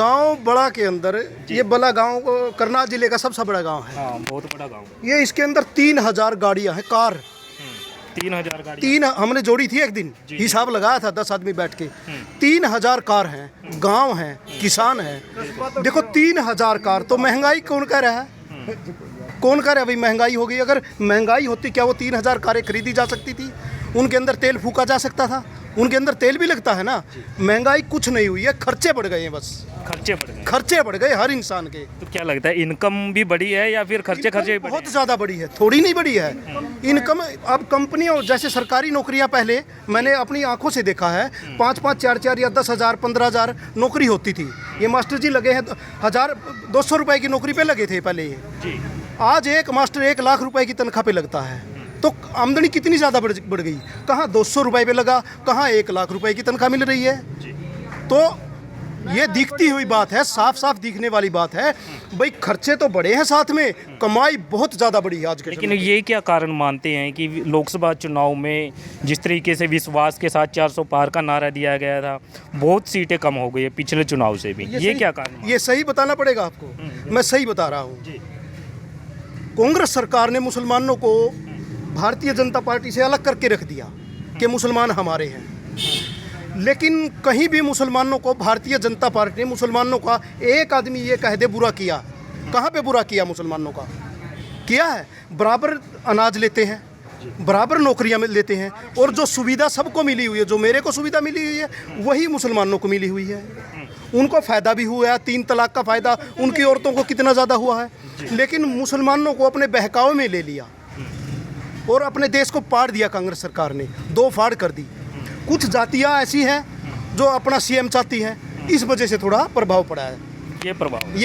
गांव बड़ा के अंदर ये बला गांव करनाल जिले का सबसे बड़ा गांव है। हाँ, बहुत बड़ा गाँव। ये इसके अंदर 3000 गाड़ियां हैं, कार 3000 गाड़ी। तीन हमने जोड़ी थी एक दिन, हिसाब लगाया था 10 आदमी बैठ के। 3000 कार हैं, गांव हैं, किसान हैं। देखो 3000 कार, तो महंगाई कौन कह रहा है? कौन कह रहा है भाई महंगाई हो गई? अगर महंगाई होती क्या वो 3000 कारें खरीदी जा सकती थी? उनके अंदर तेल फूका जा सकता था? उनके अंदर तेल भी लगता है ना। महंगाई कुछ नहीं हुई है, खर्चे बढ़ गए हैं बस। खर्चे बढ़ गए। खर्चे बढ़ गए हर इंसान के। तो क्या लगता है, इनकम भी बढ़ी है या फिर खर्चे भी बढ़े बहुत ज़्यादा बढ़ी है, थोड़ी नहीं बढ़ी है इनकम। अब कंपनियों जैसे सरकारी नौकरियां पहले मैंने अपनी आंखों से देखा है, 5-5, 4-4 या 10,000, 15,000 नौकरी होती थी। ये मास्टर जी लगे हैं 1,200 रुपए की नौकरी पे लगे थे पहले ये। आज एक मास्टर 1 लाख रुपए की तनख्वाह पे लगता है। तो आमदनी कितनी ज़्यादा बढ़ गई। कहाँ 200 रुपए पे लगा, कहाँ 1 लाख रुपए की तनख्वाह मिल रही है। तो ये दिखती हुई बात है, साफ साफ दिखने वाली बात है भाई। खर्चे तो बड़े हैं, साथ में कमाई बहुत ज़्यादा बड़ी है आज के। लेकिन ये क्या कारण मानते हैं कि लोकसभा चुनाव में जिस तरीके से विश्वास के साथ 400 पार का नारा दिया गया था, बहुत सीटें कम हो गई है पिछले चुनाव से भी। ये क्या कारण? ये सही बताना पड़ेगा आपको। मैं सही बता रहा हूँ। कांग्रेस सरकार ने मुसलमानों को भारतीय जनता पार्टी से अलग करके रख दिया कि मुसलमान हमारे हैं। लेकिन कहीं भी मुसलमानों को भारतीय जनता पार्टी ने मुसलमानों का एक आदमी ये कह दे बुरा किया, कहाँ पे बुरा किया मुसलमानों का? किया है। बराबर अनाज लेते हैं, बराबर नौकरियां लेते हैं, और जो सुविधा सबको मिली हुई है, जो मेरे को सुविधा मिली हुई है वही मुसलमानों को मिली हुई है। उनको फ़ायदा भी हुआ है। 3 तलाक का फ़ायदा उनकी औरतों को कितना ज़्यादा हुआ है। लेकिन मुसलमानों को अपने बहकावे में ले लिया और अपने देश को पाड़ दिया कांग्रेस सरकार ने, 2 फाड़ कर दी। कुछ जातियां ऐसी हैं जो अपना सीएम चाहती हैं, इस वजह से थोड़ा प्रभाव पड़ा है। ये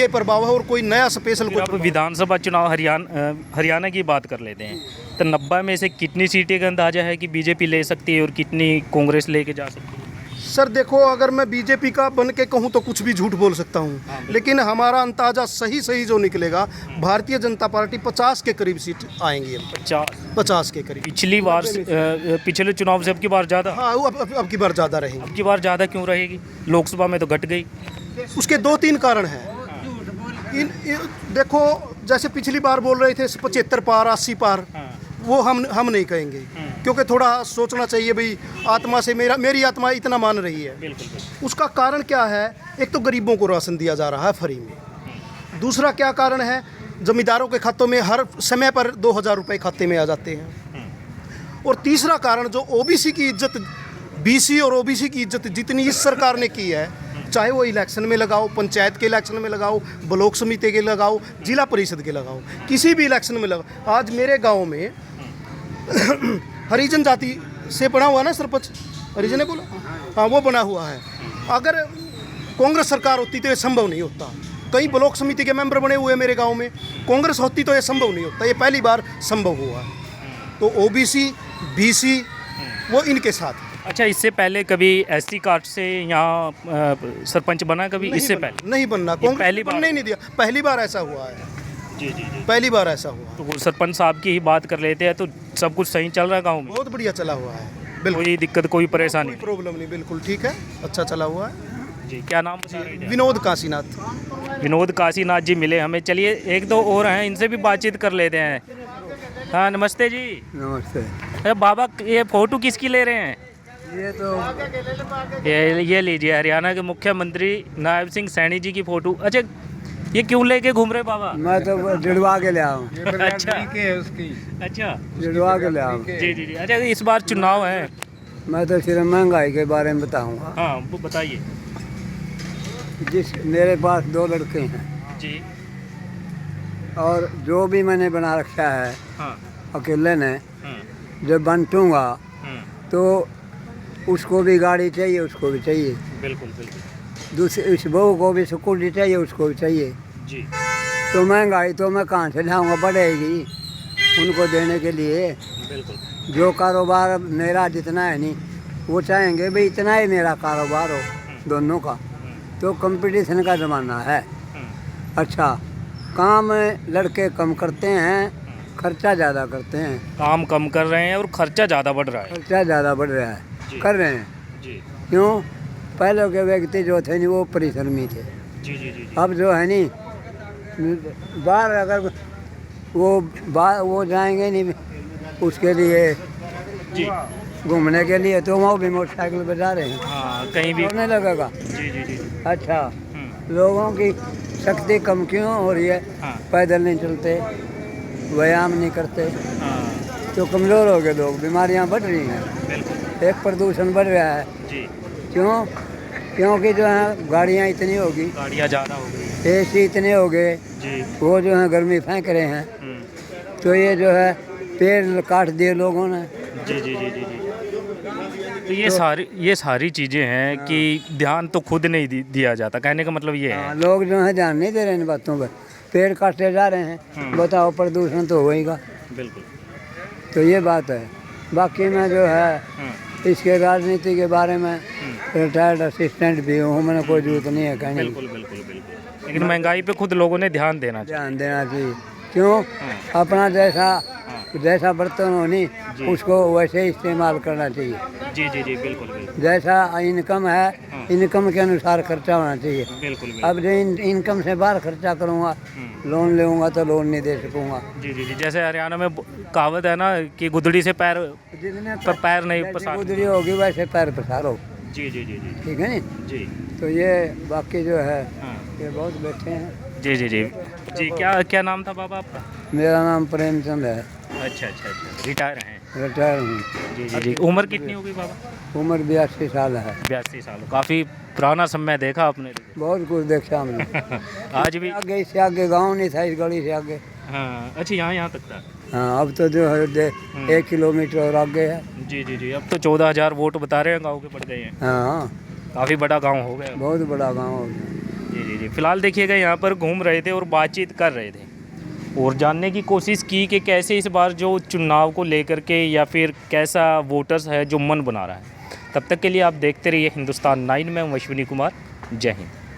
प्रभाव है, और कोई नया स्पेशल अब विधानसभा चुनाव हरियाणा की बात कर लेते हैं, तो 90 में से कितनी सीटें का अंदाजा है कि बीजेपी ले सकती है और कितनी कांग्रेस लेके जा सकती है? सर देखो, अगर मैं बीजेपी का बन के कहूँ तो कुछ भी झूठ बोल सकता हूँ, लेकिन हमारा अंदाजा सही जो निकलेगा, भारतीय जनता पार्टी 50 के करीब सीट आएंगी। 50 के करीब। पिछली बार पिछले चुनाव से अब की बार ज़्यादा? हाँ, अब की बार ज़्यादा रहेगी। अब की बार ज़्यादा क्यों रहेगी? लोकसभा में तो घट गई। उसके 2-3 कारण हैं। देखो, जैसे पिछली बार बोल रहे थे 75 पार, 80 पार, वो हम नहीं कहेंगे, क्योंकि थोड़ा सोचना चाहिए भाई। आत्मा से मेरी आत्मा इतना मान रही है। बिल्कुल। उसका कारण क्या है? एक तो गरीबों को राशन दिया जा रहा है फ्री में। दूसरा क्या कारण है? जमींदारों के खातों में हर समय पर 2000 रुपये खाते में आ जाते हैं। और तीसरा कारण, जो ओबीसी की इज्जत, बीसी और ओबीसी की इज्जत जितनी इस सरकार ने की है, चाहे वो इलेक्शन में लगाओ, पंचायत के इलेक्शन में लगाओ, ब्लॉक समिति के लगाओ, जिला परिषद के लगाओ, किसी भी इलेक्शन में लगाओ। आज मेरे गाँव में हरिजन जाति से बना हुआ ना सरपंच, हरिजन ने बोला, हाँ वो बना हुआ है। अगर कांग्रेस सरकार होती तो ये संभव नहीं होता। कई ब्लॉक समिति के मेंबर बने हुए मेरे गांव में, कांग्रेस होती तो ये संभव नहीं होता। ये पहली बार संभव हुआ। तो ओबीसी, बीसी वो इनके साथ। अच्छा, इससे पहले कभी एसटी कार्ड से यहाँ सरपंच बना कभी? इससे पहले नहीं बनना, पहली बार नहीं दिया, पहली बार ऐसा हुआ है। जी। पहली बार ऐसा हुआ। तो वो सरपंच साहब की ही बात कर लेते हैं, तो सब कुछ सही चल रहा है गाँव में? बहुत बढ़िया चला हुआ है, बिल्कुल। कोई दिक्कत, कोई परेशानी, कोई प्रॉब्लम नहीं, बिल्कुल ठीक है, अच्छा चला हुआ है जी। क्या नाम बता रहे थे? विनोद काशीनाथ। विनोद काशीनाथ जी मिले हमें। चलिए 1-2 और हैं, इनसे भी बातचीत कर लेते हैं। हाँ, नमस्ते जी। नमस्ते। अरे बाबा, ये फ़ोटो किसकी ले रहे हैं? ये तो ये लीजिए, हरियाणा के मुख्यमंत्री नायब सिंह सैनी जी की फ़ोटो। अच्छा, ये क्यों लेके घूम रहे बाबा? मैं तो जुड़वा के ले आऊँ। अच्छा, जुड़वा के ले आऊँ। जी। अच्छा, इस बार चुनाव है। मैं तो सिर्फ महंगाई के बारे में बताऊँगा। हाँ, वो बताइए। जिस मेरे पास 2 लड़के हैं जी, और जो भी मैंने बना रखा है अकेले ने, जब बंटूंगा तो उसको भी गाड़ी चाहिए, उसको भी चाहिए। बिल्कुल। दूसरे इस बहू को भी स्कूटी चाहिए, उसको भी चाहिए जी। तो महंगाई तो मैं कहाँ से लाऊंगा, बढ़ेगी उनको देने के लिए। बिल्कुल। जो कारोबार मेरा जितना है नहीं, वो चाहेंगे भाई इतना ही मेरा कारोबार हो, दोनों का। तो कंपटीशन का ज़माना है। अच्छा, काम लड़के कम करते हैं, खर्चा ज़्यादा करते हैं। काम कम कर रहे हैं और खर्चा ज़्यादा बढ़ रहा है। खर्चा ज़्यादा बढ़ रहा है, कर रहे हैं जी। क्यों? पहले के व्यक्ति जो थे नहीं, वो परिश्रमी थे। जी जी जी अब जो है नहीं, बाहर अगर वो जाएंगे नहीं उसके लिए जी। घूमने के लिए, तो वो भी मोटरसाइकिल पे जा रहे हैं, हाँ, कहीं भी। होने लगेगा। जी जी जी। अच्छा, लोगों की शक्ति कम क्यों हो रही है? हाँ पैदल नहीं चलते, व्यायाम नहीं करते, हाँ, तो कमज़ोर हो गए लोग, बीमारियां बढ़ रही हैं, बिल्कुल। एक प्रदूषण बढ़ रहा है। जी, क्यों? क्योंकि जो है गाड़ियां इतनी होगी, गाड़ियाँ ज़्यादा हो गई। एसी इतने हो गए, जी। वो जो है गर्मी फेंक रहे हैं, तो ये जो है पेड़ काट दिए लोगों ने। जी जी जी जी जी। तो ये सारी चीज़ें हैं कि ध्यान तो खुद नहीं दिया जाता, कहने का मतलब ये हाँ, है। लोग जो है ध्यान नहीं दे रहे इन बातों पर, पेड़ काटते जा रहे हैं, बताओ प्रदूषण तो होएगा। बिल्कुल। तो ये बात है। बाकी मैं जो है इसके राजनीति के बारे में रिटायर्ड असिस्टेंट भी हूँ, मैंने कोई जरूरत नहीं है कहने की। बिल्कुल बिल्कुल बिल्कुल, लेकिन महंगाई पे खुद लोगों ने ध्यान देना चाहिए। ध्यान देना चाहिए। क्यों? अपना जैसा बर्तन हो नहीं, उसको वैसे ही इस्तेमाल करना चाहिए। जी जी जी, बिल्कुल बिल्कुल जैसा इनकम है, इनकम के अनुसार खर्चा होना चाहिए। बिल्कुल बिल्कुल। अब जो इनकम से बाहर खर्चा करूँगा, लोन लूँगा तो लोन नहीं दे सकूँगा। जी जी जी, जैसे हरियाणा में कहावत है ना कि गुदड़ी से पैर पर पैर नहीं जैसे पसार। गुदरी होगी वैसे पैर पसारो, जी जी जी जी ठीक है नी? जी। तो ये बाकी जो है हाँ। ये बहुत बैठे हैं। जी जी जी जी। क्या नाम था बाबा आपका? मेरा नाम प्रेमचंद है, अच्छा अच्छा अच्छा, रिटायर हैं। रिटायर हूँ। जी जी जी। उम्र कितनी हो गई बाबा? उम्र 82 साल है। 82 साल। काफ़ी पुराना समय देखा आपने। बहुत कुछ देखा हमने। आज भी। आगे इससे आगे गांव नहीं था, इस गली से आगे। हाँ, अच्छा, यहाँ तक था। हाँ, अब तो जो है 1 किलोमीटर और आगे है। जी जी जी, अब तो 14,000 वोट बता रहे हैं गांव के पड़ गए हैं। हाँ, काफ़ी बड़ा गांव हो गया। बहुत बड़ा गांव हो गया। जी जी जी। फिलहाल देखिएगा यहाँ पर घूम रहे थे और बातचीत कर रहे थे और जानने की कोशिश की कि कैसे इस बार जो चुनाव को लेकर के या फिर कैसा वोटर्स है जो मन बना रहा है। तब तक के लिए आप देखते रहिए हिंदुस्तान 9 में। अश्विनी कुमार, जय हिंद।